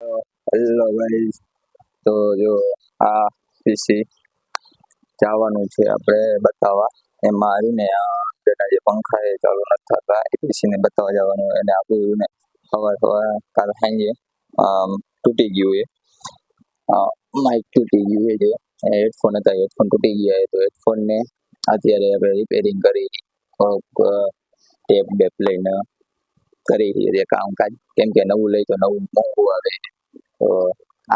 Hello guys, તો જો આ પીસી જવાનું છે આપણે બતાવવા. એમાં આવ્યું ને પેલા જે પંખા એ ચાલુ નથી થતા એ પીસી ને બતાવવા જવાનું. એને આપણું ને સવાર કાલ સાંજે તૂટી ગયું એ માઇક તૂટી ગયું એ જે હેડફોન હતા હેડફોન તૂટી ગયા તો હેડફોન ને અત્યારે આપણે રિપેરિંગ કરી ટેપ બેપ લઈને કરી છે કામકાજ. કેમ કે નવું લઈ તો નવું મોંઘું આવે. તો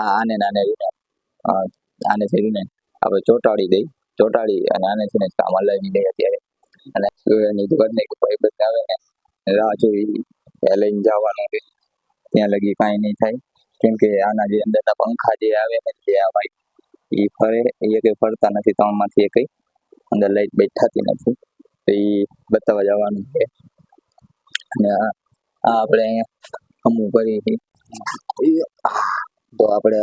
આને આને છે ને આપણે ચોટાડી અને આને છે ને કામ હલાવી દઈએ અત્યારે. અને એની ઘરની ભાઈ બધા આવે ને રાહ જોઈ લઈને જવાનું છે. ત્યાં લગી કાંઈ નહીં થાય. કેમ કે આના જે અંદરના પંખા જે આવે ને જે આ ભાઈ એ ફરે એ કંઈ ફરતા નથી. ત્રણમાંથી એ કંઈ અંદર લાઈટ બેઠાતી નથી. તો એ બતાવવા જવાનું છે. અને આ આપણે અહીંયા અમુક કરી તો આપણે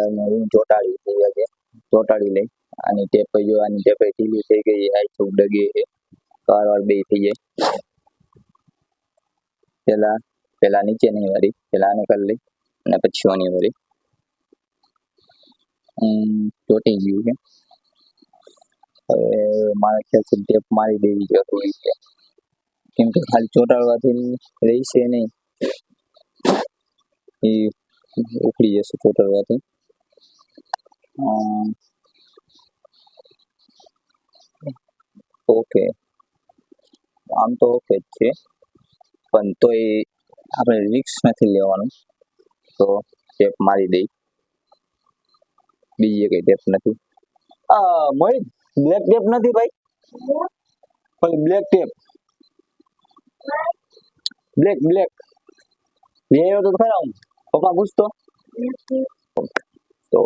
ચોટાડી લઈ. આની ટેપ જો આની ટેપ ઢીલી થઈ ગઈ આ થોડું ડગે છે. વાર બે થઈ જાય. પેલા નીચે નહીં વાળી પેલા આને કરી લઈ અને પછી આની વાળી ચોટી ગયું છે. હવે મારા ખ્યાલથી ટેપ મારી દેવી જરૂરી છે. કેમ કે ખાલી ચોટાડવાથી રહેશે નહીં, એ ઉખડી જશે ચોટાડવાથી. ઓકે, આમ તો ઓકે જ છે, પણ તોય આપણે રિસ્ક નથી લેવાનું. તો ટેપ મારી દઈ, બીજી કઈ ટેપ નથી. મોહિત, બ્લેક ટેપ નથી ભાઈ, બ્લેક ટેપ બ્લેક લઈ આવ્યો તો ખરા હું પપ્પા પૂછતો. તો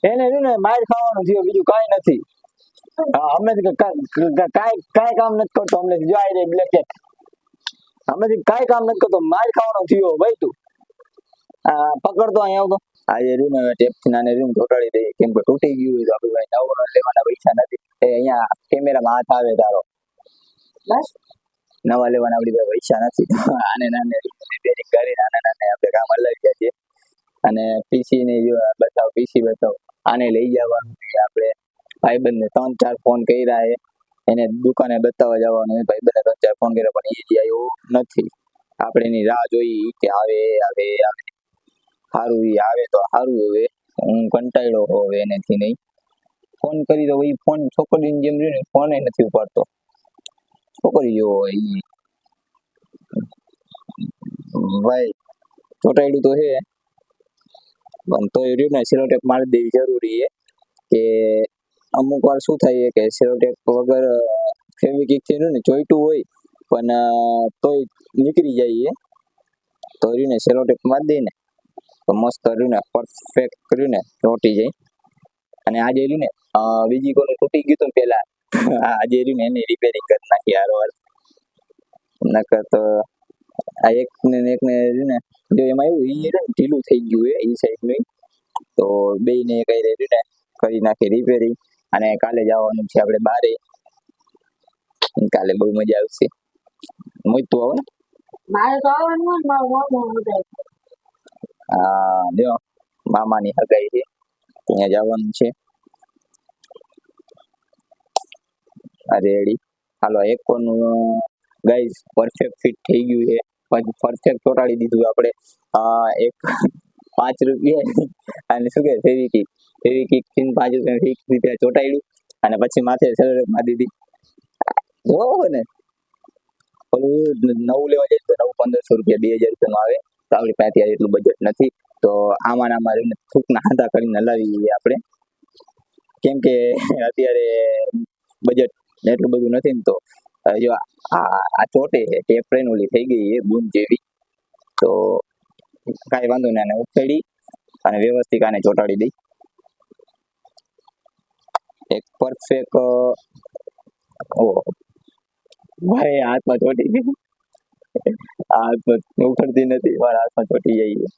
એને ને માર ખાવાનું થયું, બીજું કાંઈ નથી. અમે કાંઈ કામ નથી કરતો. અમને જો આ બ્લેક ટેપ અમે કાંઈ કામ નથી કરતો, માર ખાવાનો થયો ભાઈ. તું પકડતો અહીંયા આવતો. આજે રૂમ ટેપ થી નાને રૂમ ચોટાડી દઈએ. કેમ કે તૂટી ગયું તો આપણે ભાઈ નવો લેવાના પૈસા નથી. એ અહીંયા કેમેરામાં હાથ આવે તારો, નવા લેવાના આપણી પાસે પૈસા નથી. આને નાને રિપેરિંગ કરી નાને આપણે કામ અલગ છે. અને પીસી ને જો બતાવ, પીસી બતાવ. આને લઈ જવાનું આપણે ભાઈબંધને 3-4 ફોન કર્યા એને દુકાને બતાવવા જવાનું. ભાઈબંધને 3-4 ફોન કર્યા પણ એ આવ્યો નથી. આપણે એની રાહ જોઈ કે આવે સારું એ આવે તો સારું. હવે હું કંટાળ્યો હવે એનેથી નહીં ફોન કરી તો એ ફોન છોકરીની જેમ રહ્યો ને ફોન નથી ઉપાડતો. છોકરી જેવો હોય ભાઈ. ચોટાડ્યું તો છે પણ તો એ રહ્યું ને સેલોટેપ મારી દેવી જરૂરી છે. કે અમુક વાર શું થાય કે સેલોટેપ વગર ફેવિકિક થી ને ચોઈટું હોય પણ તોય નીકળી જાય. તો રહ્યું ને સેલોટેપ મારી દઈ ને તો મસ્ત રહ્યું ને પરફેક્ટ કર્યું ને ચોટી જાય. અને આજે રહ્યું ને બીજી કોનું તૂટી ગયું હતું પેલા આજે રહ્યું ને એની રિપેરિંગ કરી નાખી હારોવાર. નકર તો આ એકને રહ્યું ને જો એમાં એવું ઢીલું થઈ ગયું એ સાઈડનું. તો બેયને કઈ રહ્યું ને કરી નાખી રિપેરિંગ. અને કાલે જવાનું છે આપણે બારે. કાલે બહુ મજા આવશે. મોજ તું આવો ને. મારે તો આવવાનું ને હા જો મામાની હગાઈ છે ત્યાં જવાનું છે. રેડી હાલો. એક કોનું ગાઈઝ પરફેક્ટ ફિટ થઈ ગયું છે. પરફેક્ટ ચોટાડી દીધું આપણે. એક 5 રૂપિયા અને શું કે ફેવિકિક થી 5 રૂપિયા ફિક્સ રીતે ચોટાડ્યું. અને પછી માથે સેલોટેપ મારી દીધી. જો ને નવું લેવા જાય તો નવું 1500 રૂપિયા 2000 રૂપિયાનું આવે. તો આપણી પાસે અત્યારે એટલું બજેટ નથી. તો આમાં રહીને થૂકના હાંધા કરીને હલાવી દઈએ આપણે. કેમ કે અત્યારે બજેટ એટલું બધું નથી ને. તો જો આ ચોટે છે ટેપ ઓલી થઈ ગઈ છે બૂમ જેવી. તો કાંઈ વાંધો નહીં, આને ઉખેડી અને વ્યવસ્થિત આને ચોટાડી દઈ. એક પરફેક્ટ ભાઈ હાથમાં ચોટી ગઈ. હાથમાં ઉખડતી નથી, મારા હાથમાં ચોટી જાય.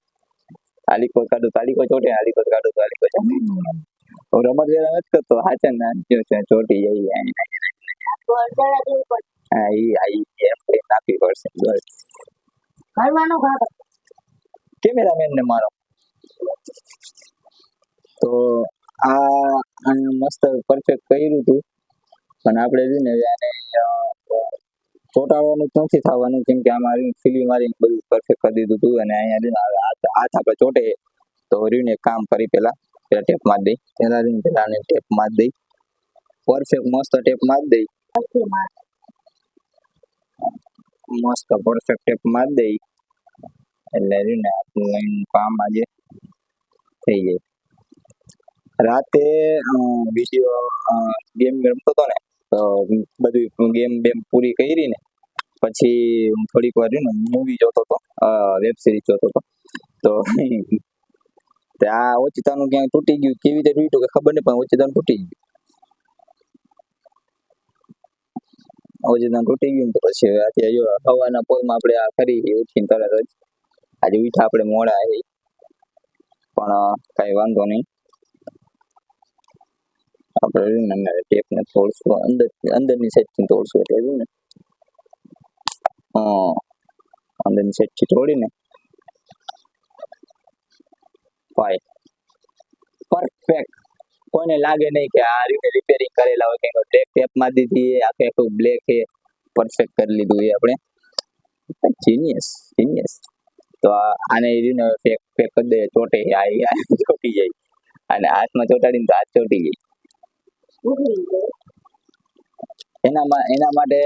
તાલીકો કાઢો તાલીકો ચોટે, તાલીકો કાઢો તાલીકો ચોટે. હું રમત વેલા નથી કરતો. હાચા ના ચોટી જાય. હા એ એમ નાખવી પડશે. કેમેરામેન ને મારો. તો આને મસ્ત પરફેક્ટ કર્યું હતું, પણ આપણે છે ને આને ચોંટાડવાનું જ નથી થવાનું, કેમ કે આમાં ફિલ્મ મારીને બધું પરફેક્ટ કરી દીધું હતું. અને અહીંયા છે ને હવે હાથ આપણે ચોટે તો રહ્યું ને એક કામ કરી પેલા ટેપ મારી દઈ, પેલા રહ્યું ને પેલા આને ટેપ મારી દઈ, પરફેક્ટ મસ્ત ટેપ મારી દઈ, પછી માર મસ્ત પરફેક્ટ ટેપ મારી દઈ એટલે રહ્યું ને આપણું કામ આજે થઈ જાય. રાતે વિડીયો ગેમ રમતો હતો ને, તો બધી ગેમ બેમ પૂરી કરી ને પછી હું થોડીક વાર ને મૂવી જોતો હતો, વેબ સિરીઝ જોતો હતો. તો આ ઓચિતાનું ક્યાંય તૂટી ગયું, કેવી રીતે તૂટ્યું કે ખબર નહીં, પણ ઓચિતાનું તૂટી ગયું. ઓચિતાનું તૂટી ગયું ને તો પછી આજે હવાના પોરમાં આપણે આ ફરી ઉઠીને તરત જ આજે ઉઠા આપણે મોડા આવી, પણ કઈ વાંધો નહીં. આપણે ટેપને તોડશું અંદરની સાઈડથી તોડશું એટલે ને અંદરની સાઈડથી તોડીને ભાઈ પરફેક્ટ, કોઈને લાગે નહીં કે આ રીતે રિપેરિંગ કરેલા હોય, કે બ્લેક ટેપ મારી દીધી, આખે આખું બ્લેક એ પરફેક્ટ કરી લીધું એ આપણે જીનિયસ. તો આને ને પેક કરી દે, ચોટે આ ચોટી જાય, અને હાથમાં ચોટાડીને તો હાથ ચોટી જાય. એના માટે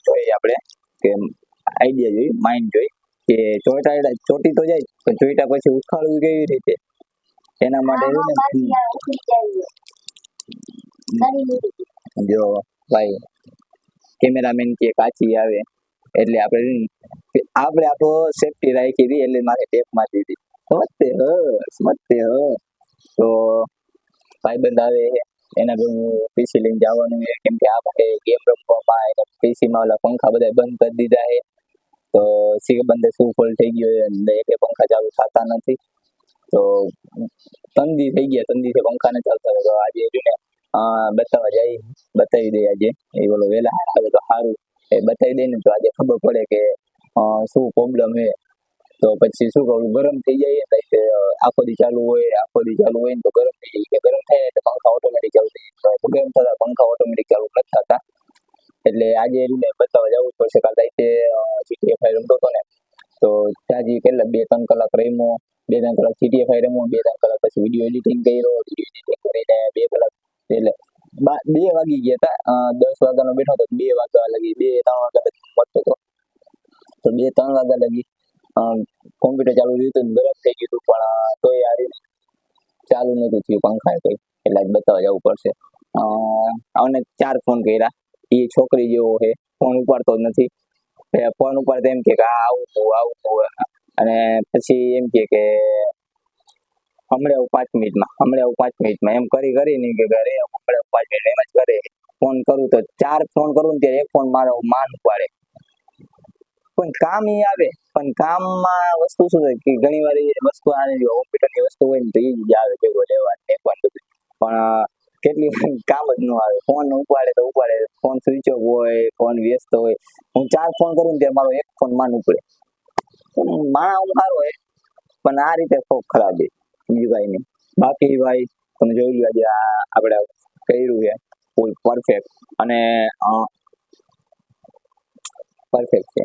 જોઈએ આપણે કે આઈડિયા જોઈ, માઇન્ડ જોઈ કે ચોટી તો જાય, પણ ચોટ્યા પછી ઉખાડવું કેવી રીતે, એના માટે જો ભાઈ કેમેરામેન કે કાચી આવે એટલે આપણે આપણો સેફટી રાખી હતી, એટલે મારે ટેપ મારી દીધી. સમજતે હ. તો ભાઈબંધ આવે એના ઘર પીસી લઈને જવાનું છે, કેમ કે આ માટે ગેમ રમવામાં એના પીસીમાં ઓલા પંખા બધા બંધ કરી દીધા છે. તો બંધ શું ફોલ્ટ થઈ ગયો એટલે એક પંખા ચાલુ થતા નથી. તો તંદી થઈ ગયા, તંદીથી પંખા ને ચાલતા. તો આજે ને બતાવવા જાય, બતાવી દે આજે એ બોલો વહેલા આવે તો સારું, એ બતાવી દે ને તો આજે ખબર પડે કે શું પ્રોબ્લેમ છે. તો પછી શું કહું, ગરમ થઈ જાય ને આખો દી ચાલુ હોય ને તો ગરમ થઈ જાય, ગરમ થાય એટલે પંખા ઓટોમેટિક ચાલુ થઈ જાય, ગરમ થતા પંખા ઓટોમેટિક ચાલુ નથી થતા. એટલે આજે એને બતાવવા જવું જ પડશે. કાલ રાતે GTA 5 રમતો હતો ને, તો ત્યાંથી કેટલા 2-3 કલાક રમ્યો, 2-3 કલાક GTA 5 રમ્યો, 2-3 કલાક પછી વિડીયો એડિટિંગ કર્યો, વિડીયો એડિટિંગ કરીને 2 કલાક એટલે 2 વાગી ગયા હતા. 10 વાગ્યાનો બેઠો તો 2 વાગ્યા લગી, 2-3 વાગ્યા લગી મળતો હતો. તો 2-3 વાગ્યા લગી કોમ્પ્યુટર ચાલુ રહ્યું હતું, ગરમ થઈ ગયું હતું, પણ તોય આ ચાલુ નતું થયું પંખા કોઈ, એટલે આજ બતાવવા જવું પડશે. અને 4 ફોન કર્યા, એ છોકરી જેવો છે, ફોન ઉપાડતો જ નથી. ફોન ઉપાડતો એમ કે આવું, અને પછી એમ કે હમણાં 5 મિનિટમાં એમ કરીને કે ઘરે હમણાં 5 મિનિટ એમ જ કરે. ફોન કરું તો 4 ફોન કરું ને ત્યારે એક ફોન મારો માન ઉપાડે, પણ કામ ઈ આવે. પણ કામમાં વસ્તુ શું છે કે ઘણી વાર એ વસ્તુ કોમ્પ્યુટરની વસ્તુ હોય ને તો એ જ આવે ભેગો લેવા, પણ કેટલી કામ જ ન આવે. ફોન ઉપાડે તો ઉપાડે, ફોન સ્વિચ ઓફ હોય, ફોન વ્યસ્ત હોય. હું 4 ફોન કરું ને ત્યારે મારો એક ફોન માન ઉપડે. માણા હું સારો હોય, પણ આ રીતે ખૂબ ખરાબ છે, બીજું કઈ નહીં. બાકી ભાઈ તમે જોઈ લો આજે આપણે કર્યું છે ફૂલ પરફેક્ટ, અને પરફેક્ટ છે,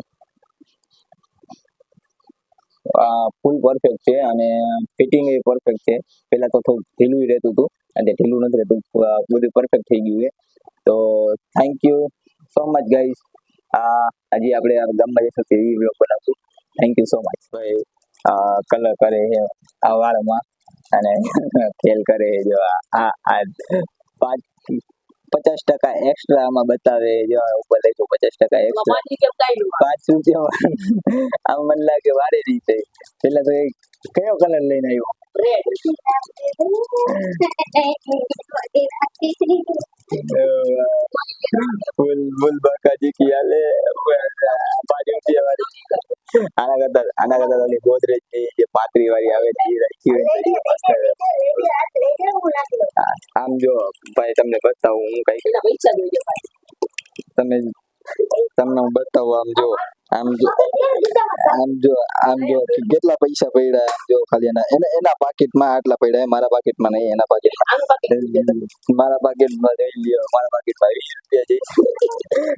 ફૂલ પરફેક્ટ છે, અને ફિટિંગ એ પરફેક્ટ છે. પેલા તો થોડું ઢીલું રહેતું હતું, અને ઢીલું નથી રહેતું, બધું પરફેક્ટ થઈ ગયું છે. તો thank you so much guys. હજી આપણે ગામમાં જઈશું તો એ બ્લોગ બનાવશું. Thank you so much. ભાઈ કલર કરે છે આ વાળમાં, અને ખેલ કરે છે. જો આ 50% એક્સ્ટ્રા આમાં બતાવે, જો ઉપર લખ્યું 50% એક્સ્ટ્રા, 5 રૂપિયા. આમ મને લાગે વારે રીતે. પેલા તો કયો કલર લઈને આવ્યો? ફૂલ બાકાજી કી આલે 5 રૂપિયા વાળી. આના કરતા ઓલી ગોદરેજ ની જે પાતરી વાળી આવે છે એ રાખી હોય. આમ જો ભાઈ તમને બતાવું હું કઈ, તમને હું બતાવું, આમ જો આમ જો આમ જો કેટલા પૈસા પડ્યા આમ જો ખાલી એના પાકીટમાં આટલા પડ્યા મારા પાકીટમાં નહીં એના પાકીટમાં મારા પાકીટમાં લઈ લ્યો મારા પાકીટમાં 20 રૂપિયા છે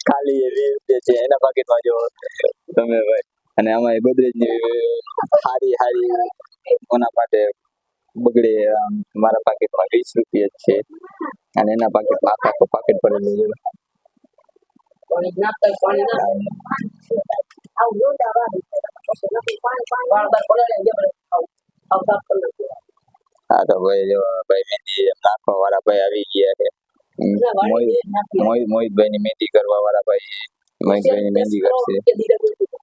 ખાલી 20 રૂપિયા છે એના પાકીટમાં જો તમે ભાઈ અને આમાં ગોદરેજની હારી કોના માટે બગડે મારા પાકીટમાં 20 રૂપિયા જ છે અને એના પાકીટમાં આખા પાકીટ પડેલું છે હા તો ભાઈ જો ભાઈ મહેંદી નાખવા વાળા ભાઈ આવી ગયા છે મોહિતભાઈ ની મહેંદી કરવા વાળા ભાઈ મોહિતભાઈ ની મહેંદી કરશે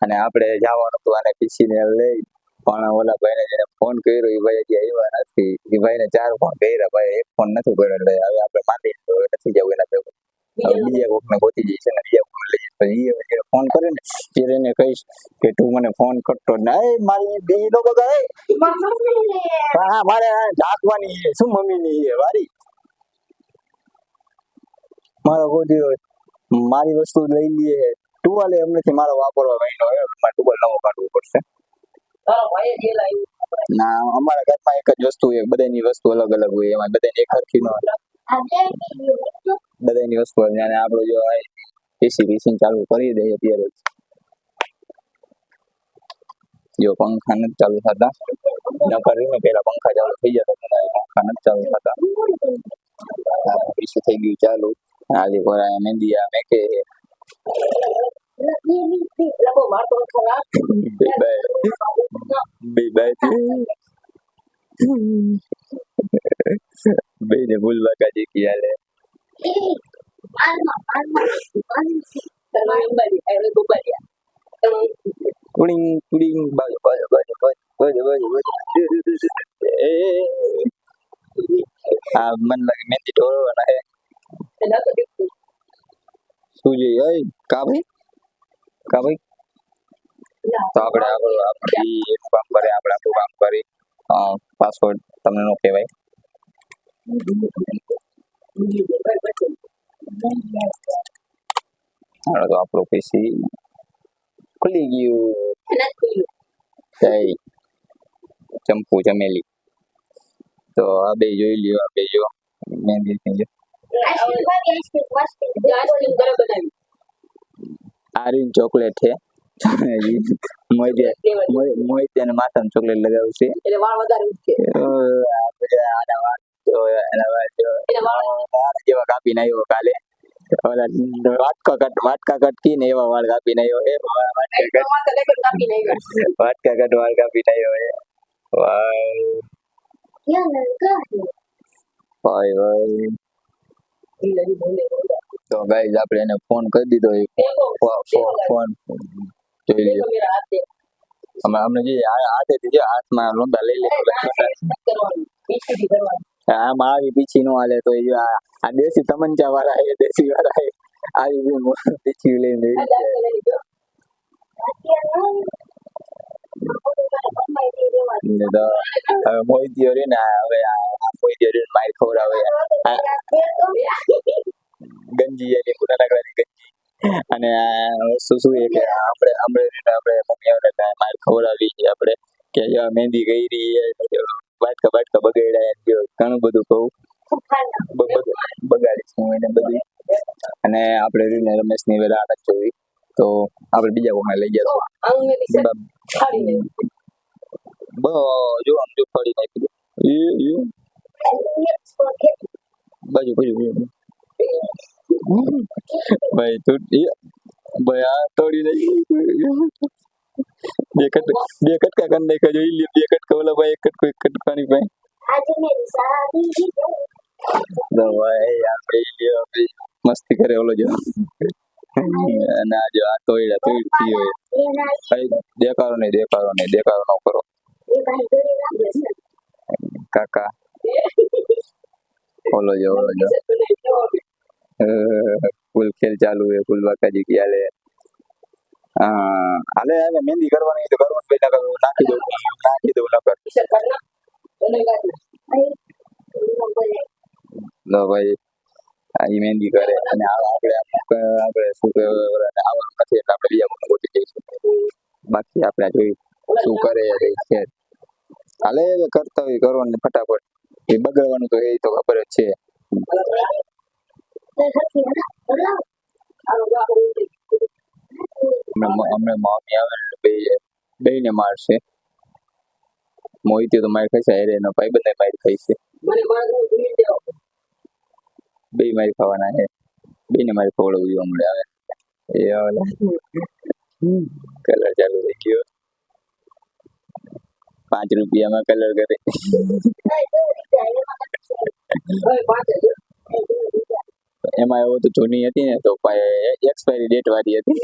અને આપણે જવાનું હતું આને પીસી ને લઈ પણ ઓલા ભાઈને જેને ફોન કર્યો એ ભાઈ હજી આવ્યા નથી એ ભાઈને 4 ફોન કર્યા ભાઈ એક ફોન નથી કર્યો એટલે હવે આપણે માંડી નથી જવું એના ભેગું હવે બીજા કોક ને ગોતી જઈશ ને બીજા કોક લઈ જઈશ પછી એ ફોન કરે ને ત્યારે એને કહીશ કે તું મને ફોન કરતો ના મારી બી લોકો કહે હા મારે ઢાંકવાની છે શું મમ્મી ની છે વારી મારો ગોતી હોય મારી વસ્તુ લઈ લઈએ ટુવાલ એમ નથી મારો વાપરવા મહિનો હોય મારે ટુવાલ નવો કાઢવો પડશે ના અમારા ઘરમાં એક જ વસ્તુ હોય બધાની વસ્તુ અલગ અલગ હોય એમાં બધાની એક હરખી ન હોય બધાની વસ્તુ અને આપણે જો પીસી ચાલુ કરી દઈએ ત્યારે જો પંખા નથી ચાલુ થતા નકર ને પેલા પંખા ચાલુ થઈ જતા પંખા નથી ચાલુ થતા પીસી થઈ ગયું ચાલુ આજે કોરા મહેંદી આ મેકે બે ને ભૂલવા કાજી કી હાલે કુડિંગ કુડિંગ બાજુ આ મન લાગે મહેંદી ઢોળવાના હે શું જોઈએ ઓય કા ભાઈ તો આપણે આપણું કામ કરે આપણે આપણું કામ કરી પાસવર્ડ તમને નો કહેવાય હાલો તો આપણું પીસી ખુલી ગયું જય ચંપુ ચમેલી તો આ બે જોઈ લ્યો આ બે જો મહેંદી થઈ ગયો આ રીન ચોકલેટ છે મોહિત અને માથામાં ચોકલેટ લગાવશે એટલે વાળ વધારે ઉઠશે આના વાળ તો એના વાળ જેવા કાપીને આવ્યો કાલે ઓલા વાટકા કટકી ને એવા વાળ કાપીને આવ્યો એ વાટકા કટ વાળ કાપીને આવ્યો એ ભાઈ તો ગાઈઝ આપણે એને ફોન કરી દીધો ફોન જોઈ લ્યો અમને જે હાથેથી જે હાથમાં લોંદા લઈ લે આમાં આવી પીછી નો હાલે તો આ દેશી તમંચા વાળા એ દેશી વાળા એ આવી પીછી લઈને મોહિતીઓ રે ને હવે મોહિતીઓ રે માર ખવડાવે ગંજી એની પુરા નાકડાની ગંજી અને શું શું એ કે આપણે મમ્મી આવડે માર ખવડાવી છે આપણે કે મહેંદી ગઈ બાટકા બગાડ્યા ઘણું બધું કહું બગાડીશ હું એને બધું અને આપણે રીને રમેશની વેલા આનંદ જોઈ તો આપણે બીજા કોઈને લઈ જશું જો આમ જો ફરી નાખ્યું બાજુ ભાઈ તું ભાઈ આ તોડી નાખ્યું બે કટકા કરી નાખ્યા જોઈ લે બે કટકા ઓલા ભાઈ એક કટકાની ભાઈ ભાઈ આપણે મસ્તી કરે ઓલો જો અને આ જો આ તોડ્યા તોડતી હોય દેખાડો નહીં ન કરો કાકા ઓલો જો ફૂલ ખેલ ચાલુ હે ફૂલ બાકાજી કી હાલે હાલે મહેંદી કરવાની તો કરવાનું પેલા નાખી દઉં ન કર લો ભાઈ આ મહેંદી કરે અને આપણે શું કહેવાય આવવાનું નથી એટલે આપણે બીજા કોઈને ગોતી જઈશું બાકી આપણે જોઈ શું કરે છે. હાલે હવે કરતા હોય કરવાનું ને ફટાફટ. એ બગડવાનું તો એ તો ખબર જ છે. હમણાં મમ્મી આવે ને બેયને મારશે. મોહિતી તો માર ખાશે, અરે એનો ભાઈ બંને માર ખાઈ છે. બે માર ખાવાના છે. બેને મારે ખવડાવવું જોઈએ હમણાં આવે. એ ઓલા કલર ચાલુ થઈ ગયો. 5 રૂપિયામાં કલર કરે. એમાં એવો તો જૂની હતી ને તો એક્સપાયરી ડેટ વાળી હતી.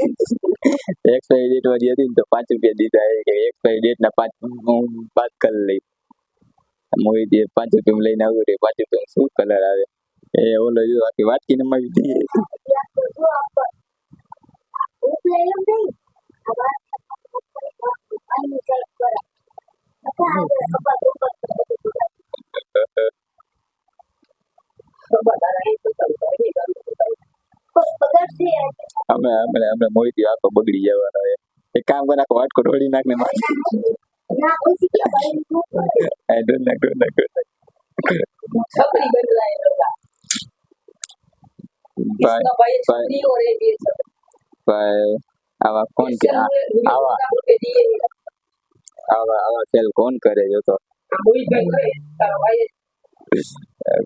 એક્સપાયરી ડેટ વાળી હતી ને તો 5 રૂપિયા દીધા કે એક્સપાયરી ડેટ ના 5 કલર લઈ. મોહિતી 5 રૂપિયા લઈને આવ્યું રે. 5 રૂપિયા શું કલર આવે એ ઓલો જો આખી વાટકી નમાવી દીધી. અમે મોહિતી આખો બગડી જવાનો છે. એક કામ કર આખો વાટકો ઢોળી નાખ ને માર. ડોલ નાખ. ભાઈ આવા કોણ કે આવા ખેલ કોણ કરે જો તો.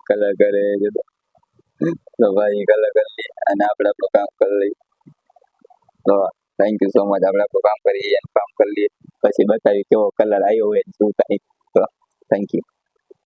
કલર કરે જો તો ભાઈ કલર કરી લે અને આપણે આપણું કામ કરી લઈએ. તો થેન્ક યુ સો મચ. આપણે આપણું કામ કરીએ એનું કામ કરી લઈએ પછી બતાવી કેવો કલર આવ્યો હોય શું થાય. તો થેન્ક યુ.